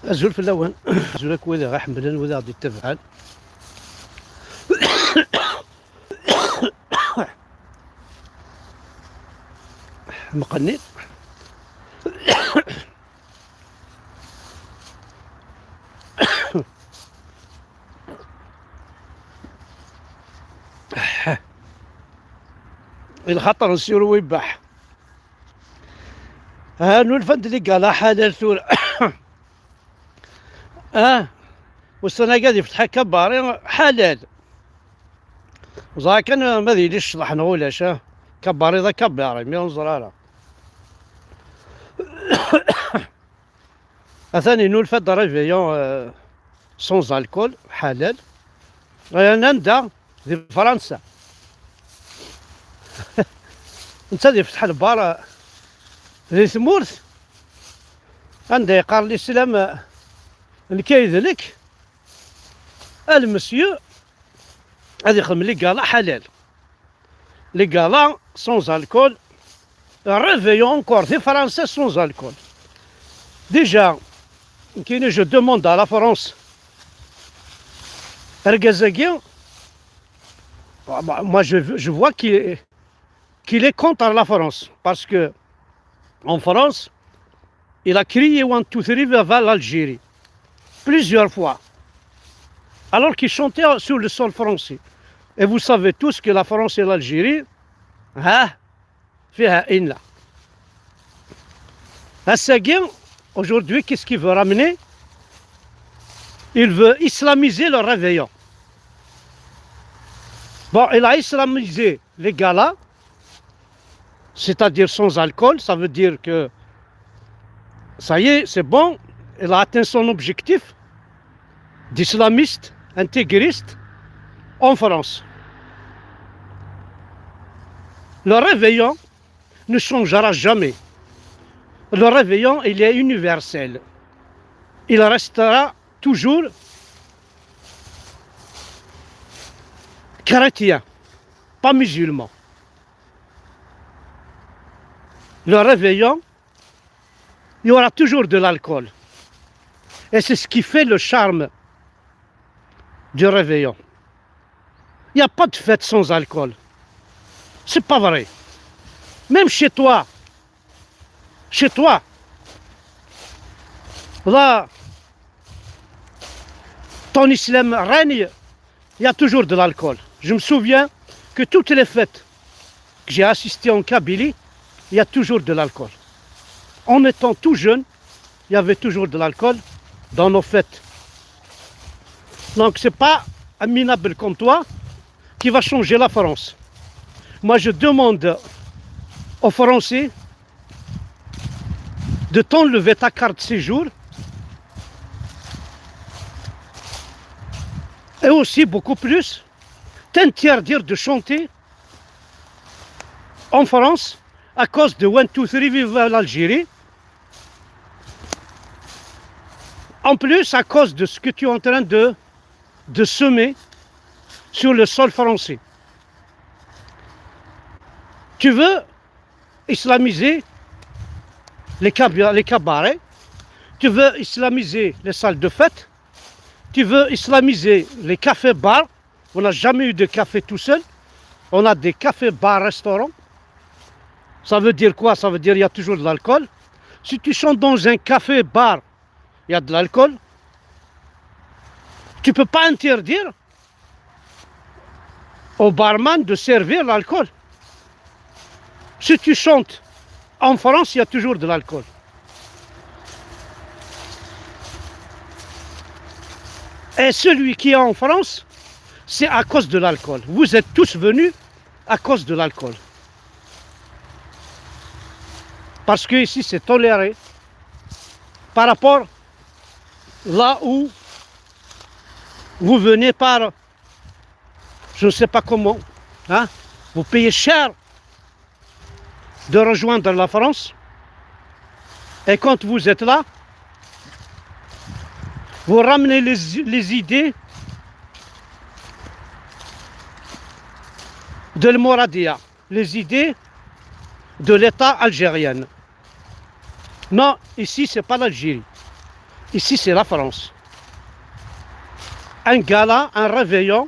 أزول في اللون أزولك وذا غا حملان وذا غادي تبعان مقني الخطر نسيرو ويباح هانو الفند اللي قالها حلال ثورة والسنة قاعد يفتح كباري حلال وزا كان ما ذيليش شطحنا ولاش كباري ذا كباري ميون زرارة أثاني نو الفد ريفيون سونز الكول حلال نندا في فرنسا انت اللي فتح البار ذي ثمورث عندها يقار الاسلام الكيذلك المسيو هذا يخدم لي قالا حلال لي قالا سونز الكول ريفيون اونكور في فرنسا سونز الكول ديجا كاين جو دوموند على فرنسا ركازاكي moi je vois qu'il est contre la France parce que en France il a crié 1, 2, 3 vers l'Algérie plusieurs fois alors qu'il chantait sur le sol français et vous savez tous que la France et l'Algérie فيها إنلا الساقين aujourd'hui qu'est-ce qu'il veut ramener? Il veut islamiser le réveillon. Bon, il a islamisé les galas, c'est-à-dire sans alcool, ça veut dire que ça y est, c'est bon, il a atteint son objectif d'islamiste, intégriste en France. Le réveillon ne changera jamais. Le réveillon, il est universel. Il restera toujours chrétien, pas musulman. Le réveillon, il y aura toujours de l'alcool. Et c'est ce qui fait le charme du réveillon. Il n'y a pas de fête sans alcool. C'est pas vrai. Même chez toi, là, ton islam règne, il y a toujours de l'alcool. Je me souviens que toutes les fêtes que j'ai assistées en Kabylie, il y a toujours de l'alcool. En étant tout jeune, il y avait toujours de l'alcool dans nos fêtes. Donc c'est pas un minable comme toi qui va changer la France. Moi je demande aux Français de t'enlever ta carte de séjour et aussi beaucoup plus t'interdire de chanter en France à cause de 1, 2, 3 vive l'Algérie. En plus à cause de ce que tu es en train de semer sur le sol français. Tu veux islamiser les cabarets, tu veux islamiser les salles de fête, tu veux islamiser les cafés-bars. On n'a jamais eu de café tout seul, on a des cafés-bars-restaurants. Ça veut dire quoi? Ça veut dire qu'il y a toujours de l'alcool. Si tu chantes dans un café-bar, il y a de l'alcool. Tu ne peux pas interdire au barman de servir l'alcool. Si tu chantes en France, il y a toujours de l'alcool. Et celui qui est en France, c'est à cause de l'alcool. Vous êtes tous venus à cause de l'alcool. Parce que ici, c'est toléré. Par rapport là où vous venez par, je ne sais pas comment, vous payez cher de rejoindre la France. Et quand vous êtes là, vous ramenez les idées de l'Moradia, les idées de l'État algérien. Non, ici, c'est pas l'Algérie. Ici, c'est la France. Un gala, un réveillon,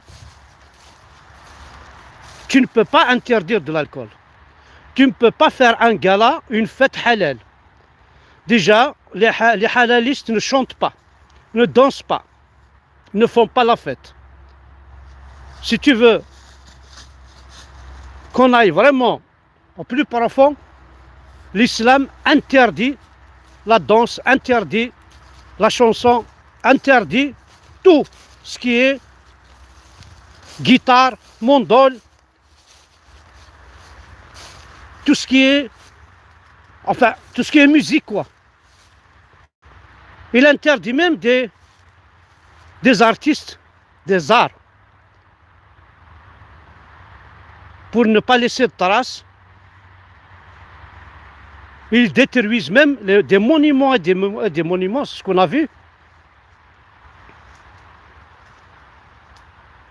tu ne peux pas interdire de l'alcool. Tu ne peux pas faire un gala, une fête halal. Déjà, les halalistes ne chantent pas, ne dansent pas, ne font pas la fête. Si tu veux qu'on aille vraiment au plus profond, l'islam interdit la danse, interdit la chanson, interdit tout ce qui est guitare, mandole, tout ce qui est, enfin, tout ce qui est musique, quoi. Il interdit même des artistes, des arts, pour ne pas laisser de traces. Ils détruisent même des monuments et des monuments, c'est ce qu'on a vu.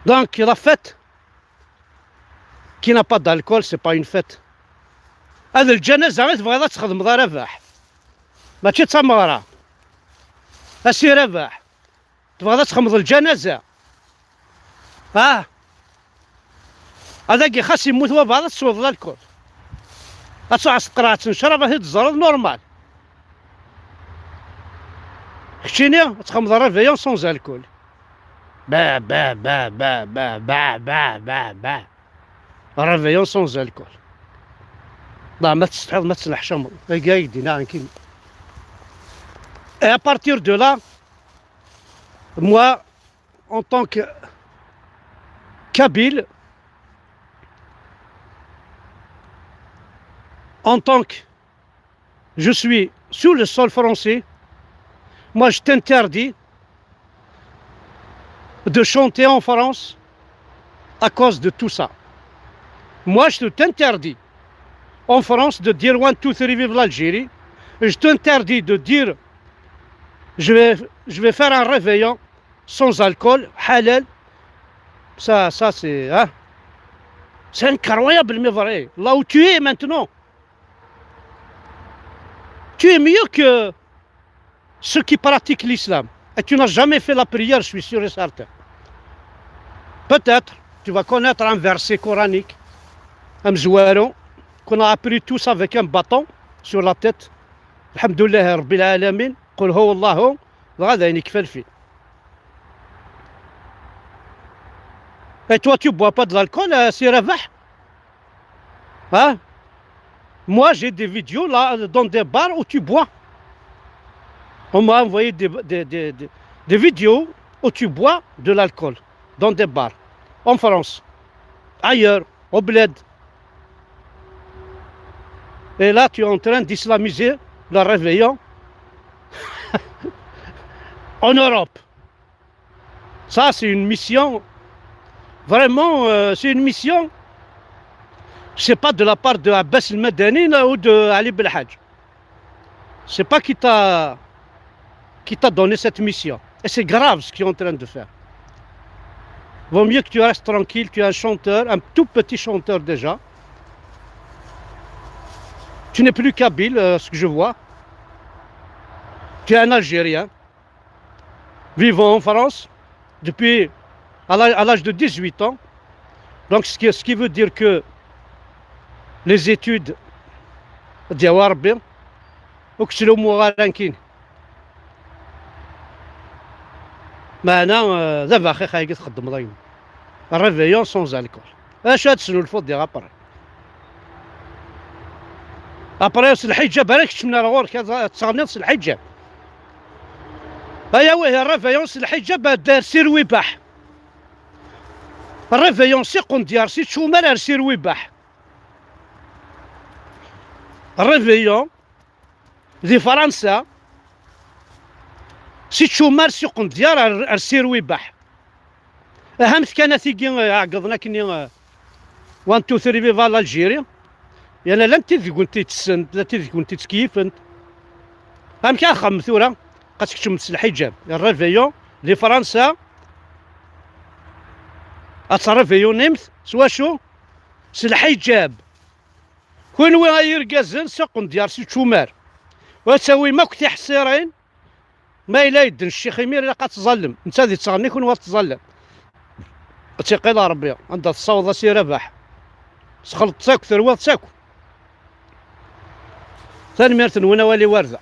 Donc la fête qui n'a pas d'alcool, c'est pas une fête. هذا الجنازة غير تبغيها تخدم ذا رباح ماشي تمارة أسي رباح تبغيها تخدم الجنازة هذاك خاص يموت وبعض تصوض الكل أتصعص قراعة تنشرب هي تزرد نورمال خشيني تخدم ذا ريفيون سونز الكول با با با با با با با با با ريفيون سونز الكول لا ما تستحض ما تسلحش قايدي نعم كيما. Et à partir de là, moi, en tant que Kabyle, en tant que je suis sur le sol français, moi je t'interdis de chanter en France à cause de tout ça. Moi je t'interdis en France de dire 1, 2, 3 vive l'Algérie. Je t'interdis de dire je vais faire un réveillon sans alcool, halal. Ça c'est... Hein? C'est incroyable, mais vrai. Là où tu es maintenant, tu es mieux que ceux qui pratiquent l'islam. Et tu n'as jamais fait la prière, je suis sûr et certain. Peut-être, tu vas connaître un verset coranique, un mzouaron, qu'on a appris tous avec un bâton sur la tête. Alhamdoulilah Rabbil Alamin. قل هو الله غدا يكفى الفيل. Et toi tu bois pas de l'alcool, c'est Ravah. Hein? Moi j'ai des vidéos là dans des bars où tu bois. On m'a envoyé des vidéos où tu bois de l'alcool dans des bars. En France, ailleurs, au bled. Et là tu es en train d'islamiser le réveillon en Europe. Ça, c'est une mission, vraiment, c'est une mission, c'est pas de la part de Abbas el-Madani ou de Ali Belhadj. C'est pas qui t'a donné cette mission. Et c'est grave ce qu'il est en train de faire. Vaut mieux que tu restes tranquille, tu es un chanteur, un tout petit chanteur déjà. Tu n'es plus kabyle, ce que je vois. Tu es un Algérien, vivant en France, depuis à l'âge de 18 ans. Donc ce qui veut dire que les études d'Yawarbi, وكسلوا مغارنكين. معنا دابا اخي خايك تخدم ضيم. الريفيون سونز الكول. اش هاد السنو الفوت ديال ابري. ابري الحجاب هذاك شمنا الغور تصغنيط الحجاب. هيا ويه الريفيون الحجاب دار سير ويباح. الريفيون سيكونديار سي تشومر سير ويباح. الريفيون دي فرنسا سي تشومر سيكونديار سير ويباح. أهمت كان ثيقي عقدنا كني 1 2 3 فيفا الجيري يعني لم تذي كنتي تسند لا تذي كنتي تكيفنت هم كان خم ثورة قاسك تشمس الحجاب الريفيون دي فرنسا الريفيون نمت سوا شو الحجاب كون وين يرقزن سقن ديار سي تشومار وتسوي ماك تحسيرين ما إلا يدن الشيخ يمير إلا قد تظلم، أنت ذي تغني كون تظلم. تيقي الله ربي عندها تصاوض سي رباح سخلط تاكو ثروة تاكو ثاني ميرتن وانا والي وارده.